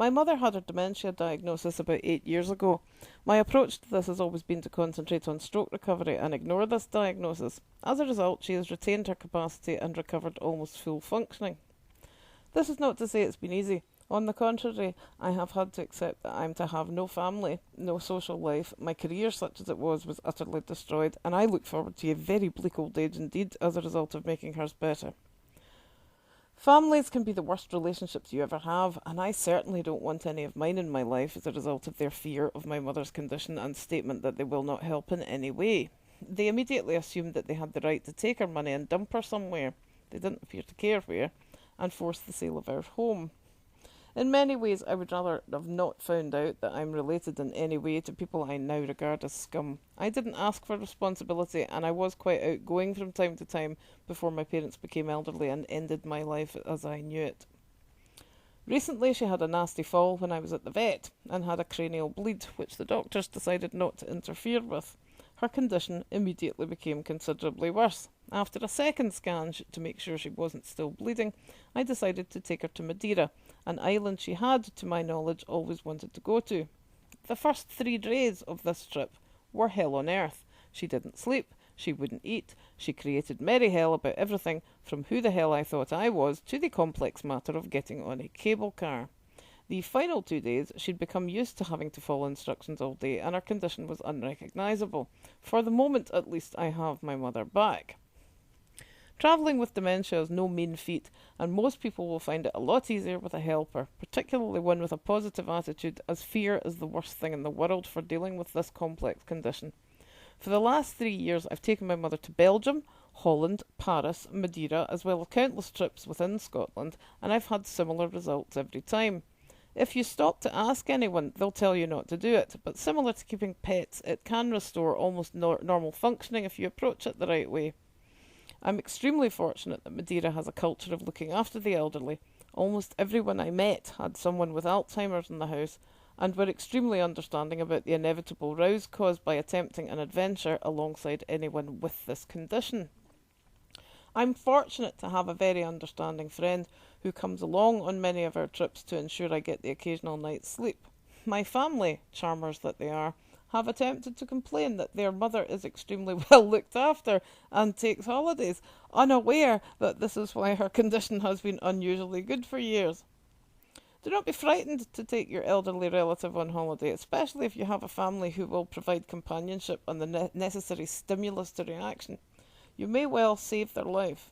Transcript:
My mother had her dementia diagnosis about 8 years ago. My approach to this has always been to concentrate on stroke recovery and ignore this diagnosis. As a result, she has retained her capacity and recovered almost full functioning. This is not to say it's been easy. On the contrary, I have had to accept that I'm to have no family, no social life. My career, such as it was utterly destroyed, and I look forward to a very bleak old age indeed as a result of making hers better. Families can be the worst relationships you ever have, and I certainly don't want any of mine in my life as a result of their fear of my mother's condition and statement that they will not help in any way. They immediately assumed that they had the right to take her money and dump her somewhere, they didn't appear to care where, and force the sale of our home. In many ways, I would rather have not found out that I'm related in any way to people I now regard as scum. I didn't ask for responsibility, and I was quite outgoing from time to time before my parents became elderly and ended my life as I knew it. Recently, she had a nasty fall when I was at the vet and had a cranial bleed, which the doctors decided not to interfere with. Her condition immediately became considerably worse. After a second scan to make sure she wasn't still bleeding, I decided to take her to Madiera, an island she had, to my knowledge, always wanted to go to. The first 3 days of this trip were hell on earth. She didn't sleep, she wouldn't eat, she created merry hell about everything, from who the hell I thought I was to the complex matter of getting on a cable car. The final 2 days, she'd become used to having to follow instructions all day, and her condition was unrecognisable. For the moment, at least, I have my mother back. Travelling with dementia is no mean feat, and most people will find it a lot easier with a helper, particularly one with a positive attitude, as fear is the worst thing in the world for dealing with this complex condition. For the last 3 years, I've taken my mother to Belgium, Holland, Paris, Madiera, as well as countless trips within Scotland, and I've had similar results every time. If you stop to ask anyone, they'll tell you not to do it, but similar to keeping pets, it can restore almost normal functioning if you approach it the right way. I'm extremely fortunate that Madiera has a culture of looking after the elderly. Almost everyone I met had someone with Alzheimer's in the house, and were extremely understanding about the inevitable rows caused by attempting an adventure alongside anyone with this condition. I'm fortunate to have a very understanding friend who comes along on many of our trips to ensure I get the occasional night's sleep. My family, charmers that they are, have attempted to complain that their mother is extremely well looked after and takes holidays, unaware that this is why her condition has been unusually good for years. Do not be frightened to take your elderly relative on holiday, especially if you have a family who will provide companionship and the necessary stimulus to reaction. You may well save their life.